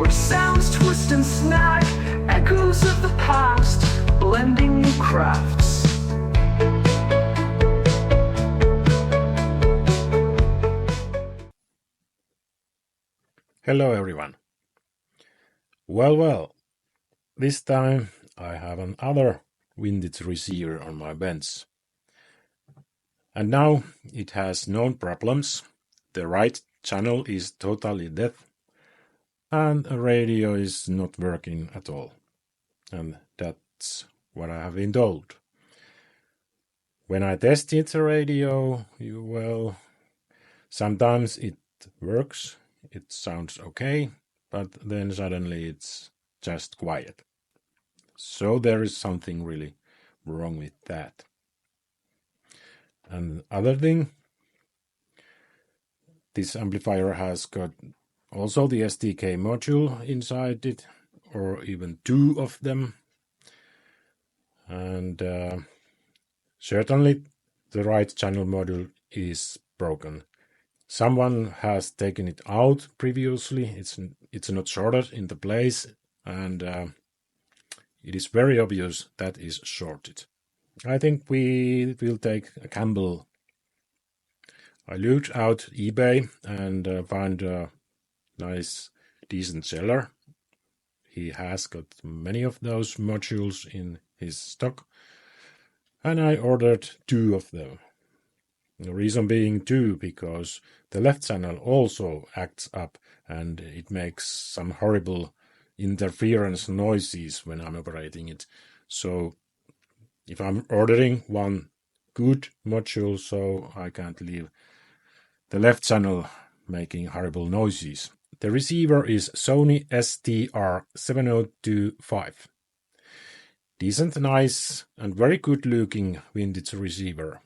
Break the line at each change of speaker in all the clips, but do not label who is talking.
where sounds twist and snag, echoes of the past, blending new crafts.
Hello everyone. Well, this time I have another vintage receiver on my bench. And now it has known problems. The right channel is totally dead and the radio is not working at all. And that's what I have been told. When I tested the radio, sometimes it works, it sounds okay, but then suddenly it's just quiet. So there is something really wrong with that. And other thing, this amplifier has got also the SDK module inside it, or even two of them. And certainly the right channel module is broken. Someone has taken it out previously. It's not shorted in the place, and it is very obvious that is shorted. I think we will take a gamble. I looked out eBay and found a nice, decent seller. He has got many of those modules in his stock, and I ordered two of them. The reason being two, because the left channel also acts up and it makes some horrible interference noises when I'm operating it. So if I'm ordering one good module, so I can't leave the left channel making horrible noises. The receiver is Sony STR 7025. Decent, nice, and very good looking vintage receiver.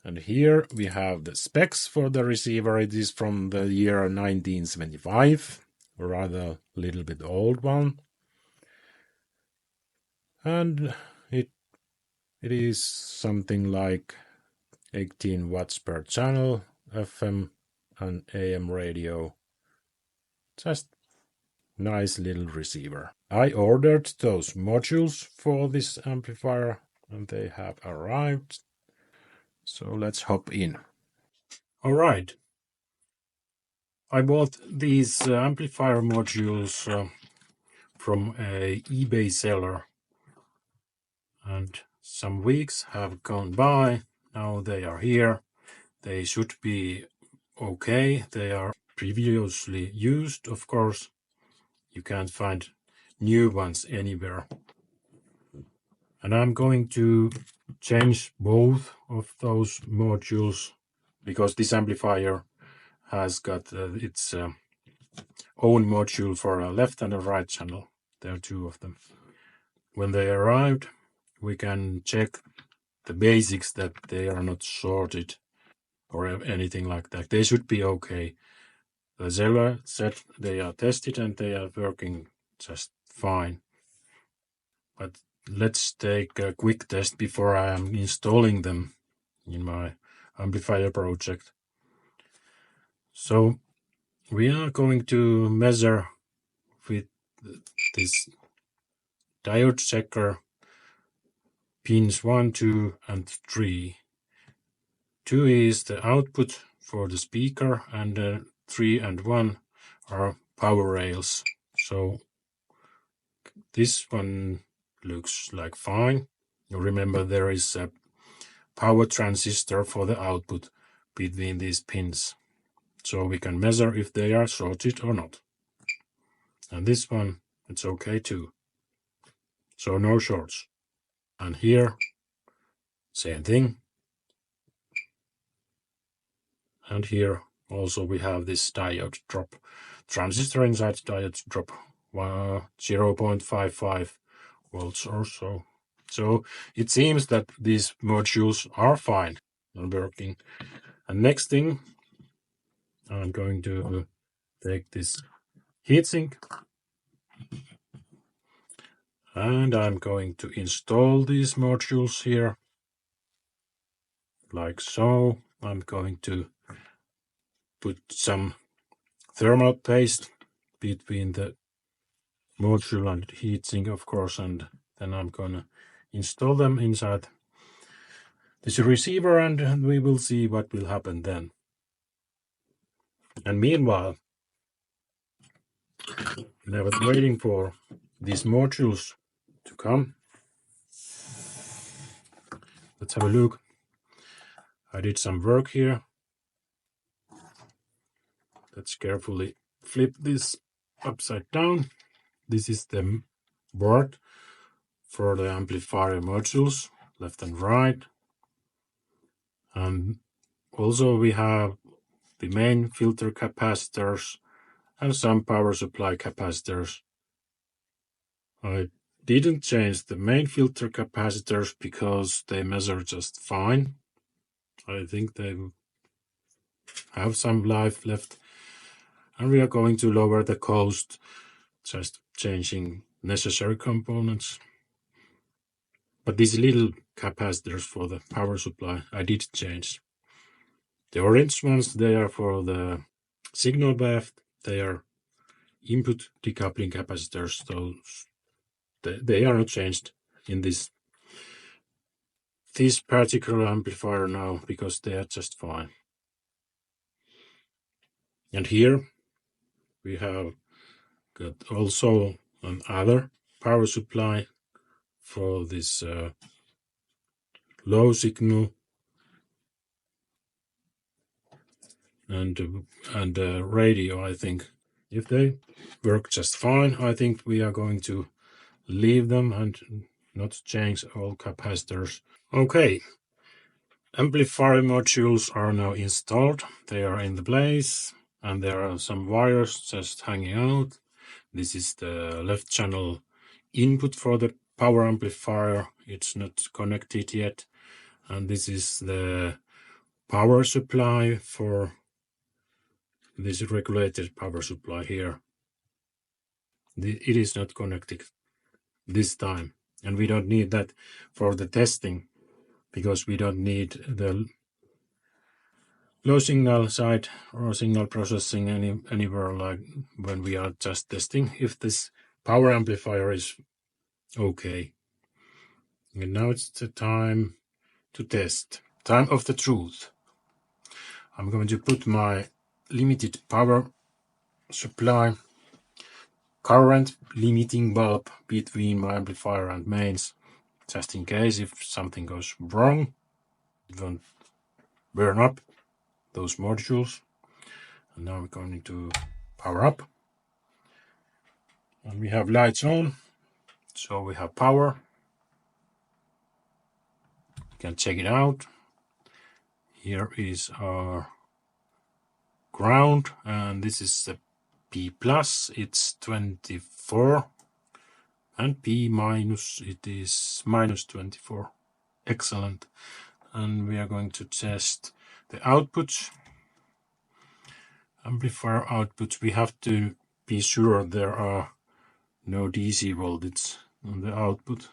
And here we have the specs for the receiver. It is from the year 1975, a rather little bit old one. And it is something like 18 watts per channel, FM and AM radio. Just nice little receiver. I ordered those modules for this amplifier and they have arrived. So let's hop in. All right. I bought these amplifier modules from a eBay seller, and some weeks have gone by. Now they are here. They should be okay. They are previously used, of course. You can't find new ones anywhere. And I'm going to change both of those modules because this amplifier has got its own module for a left and a right channel. There are two of them. When they arrived, we can check the basics that they are not shorted or anything like that. They should be okay. The seller said they are tested and they are working just fine. But let's take a quick test before I am installing them in my amplifier project. So we are going to measure with this diode checker pins 1, 2, and 3. 2 is the output for the speaker, and 3 and 1 are power rails. So this one looks like fine. You remember there is a power transistor for the output between these pins. So we can measure if they are shorted or not. And this one, it's okay too. So no shorts. And here, same thing. And here also we have this diode drop. Transistor inside diode drop 0.55 volts or so. So it seems that these modules are fine and working. And next thing, I'm going to take this heatsink and I'm going to install these modules here like so. I'm going to put some thermal paste between the module and heatsink, of course, and then I'm gonna install them inside this receiver, and we will see what will happen then. And meanwhile, I was waiting for these modules to come. Let's have a look. I did some work here. Let's carefully flip this upside down. This is the board for the amplifier modules, left and right. And also we have the main filter capacitors and some power supply capacitors. I didn't change the main filter capacitors because they measure just fine. I think they have some life left. And we are going to lower the cost, just changing necessary components. But these little capacitors for the power supply, I did change. The orange ones, they are for the signal wave. They are input decoupling capacitors. Those they are not changed in this particular amplifier now because they are just fine. And here we have got also another power supply for this low signal and radio. I think if they work just fine, I think we are going to leave them and not change all capacitors. Okay, amplifier modules are now installed. They are in the place and there are some wires just hanging out. This is the left channel input for the power amplifier. It's not connected yet. And this is the power supply for this regulated power supply here. It is not connected this time. And we don't need that for the testing because we don't need the low signal side or signal processing anywhere, like when we are just testing if this power amplifier is okay. And now it's the time to test. Time of the truth. I'm going to put my limited power supply current limiting bulb between my amplifier and mains, just in case if something goes wrong, it won't burn up those modules. And now we're going to power up. And we have lights on, so we have power. You can check it out. Here is our ground, and this is the P plus, it's 24, and P minus, it is minus 24. Excellent. And we are going to test the outputs. Amplifier outputs, we have to be sure there are no DC voltage on the output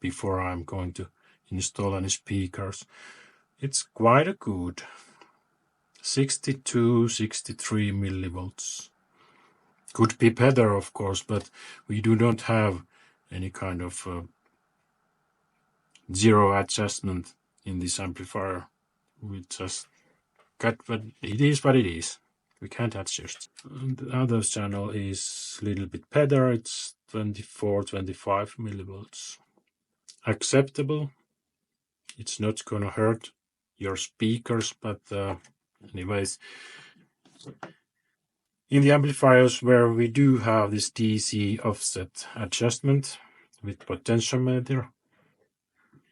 before I'm going to install any speakers. It's quite a good 62, 63 millivolts. Could be better, of course, but we do not have any kind of zero adjustment in this amplifier. We just got, but it is what it is. We can't adjust. And the other channel is a little bit better. It's 24, 25 millivolts. Acceptable. It's not gonna hurt your speakers, but anyways, in the amplifiers where we do have this DC offset adjustment with potentiometer,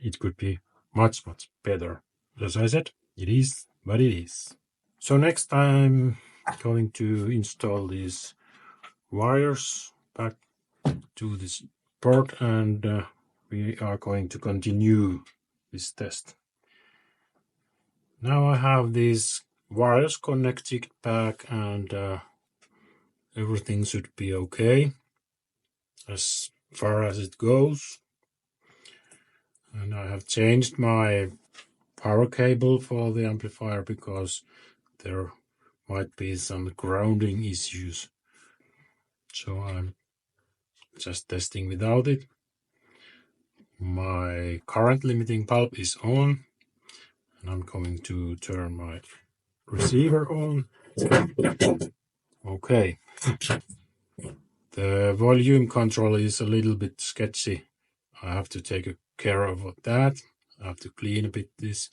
it could be much better. As I said, it is what it is. So next I'm going to install these wires back to this port, and we are going to continue this test. Now I have these wires connected back, and everything should be okay as far as it goes. And I have changed my power cable for the amplifier because there might be some grounding issues. so I'm just testing without it. My current limiting bulb is on, and I'm going to turn my receiver on. Okay. The volume control is a little bit sketchy. I have to take care of that. I have to clean a bit these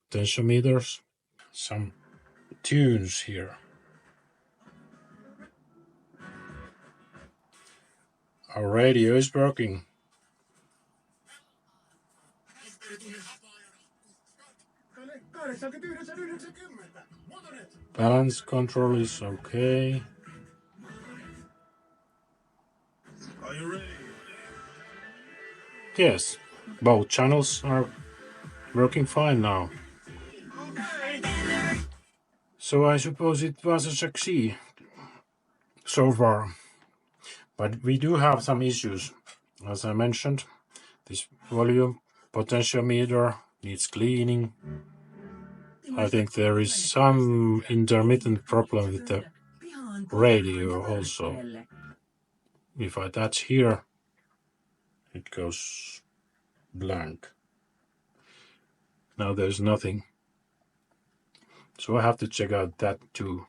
potentiometers. Some tunes here. Our radio is working. Balance control is okay.
Are you ready?
Yes, both channels are working fine now. So I suppose it was a success so far. But we do have some issues. As I mentioned, this volume potentiometer needs cleaning. I think there is some intermittent problem with the radio also. If I touch here, it goes blank. Now there's nothing. So I have to check out that too.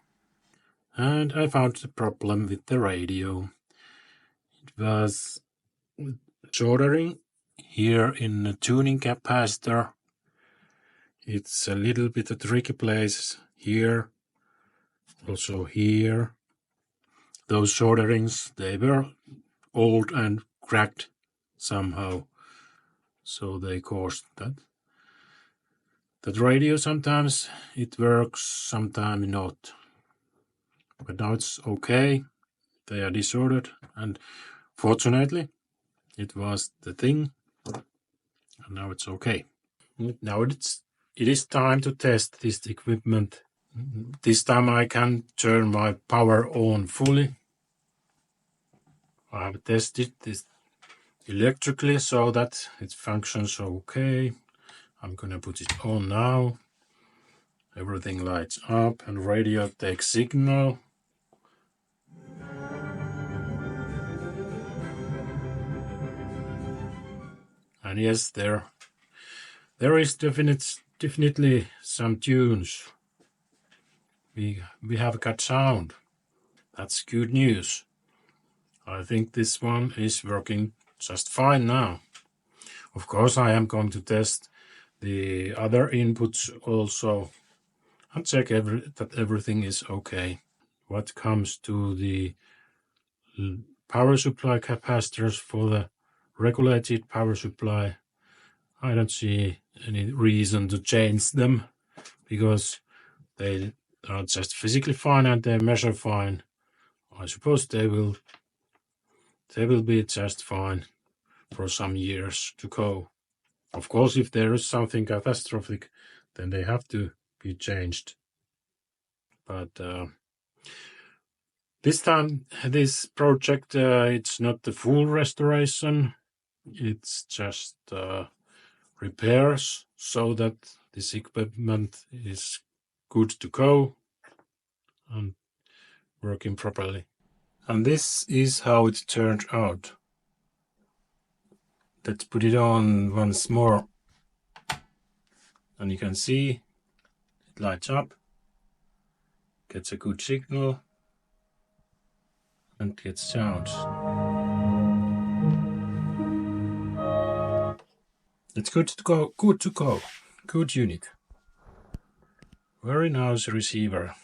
And I found the problem with the radio. It was soldering here in the tuning capacitor. It's a little bit a tricky place here, also here. Those solderings, they were old and cracked somehow, so they caused that. That radio sometimes it works, sometimes not. But now it's okay. They are disordered, and fortunately, it was the thing, and now it's okay. Now it is time to test this equipment. This time I can turn my power on fully. I have tested this electrically so that it functions okay. I'm gonna put it on now. Everything lights up and radio takes signal. And yes, there is definitely some tunes. We have got sound. That's good news. I think this one is working just fine now. Of course, I am going to test the other inputs also and check that everything is okay. What comes to the power supply capacitors for the regulated power supply, I don't see any reason to change them because they are just physically fine and they measure fine. I suppose they will be just fine for some years to go. Of course, if there is something catastrophic, then they have to be changed. But this time, this project, it's not the full restoration. It's just repairs so that this equipment is good to go and working properly. And this is how it turned out. Let's put it on once more. And you can see it lights up, gets a good signal, and gets sounds. It's good to go. Good unit. Very nice receiver.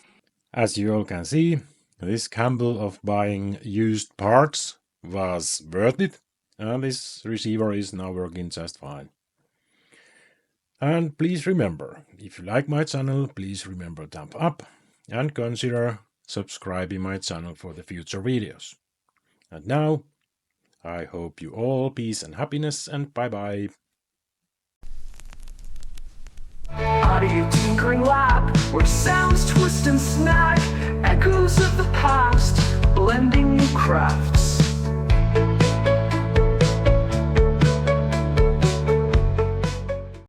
As you all can see, this gamble of buying used parts was worth it, and this receiver is now working just fine. And please remember, if you like my channel, please remember thumb up and consider subscribing my channel for the future videos. And now, I hope you all peace and happiness, and bye bye.
Audio tinkering lab, where sounds twist and snap, echoes of the past, blending new crafts.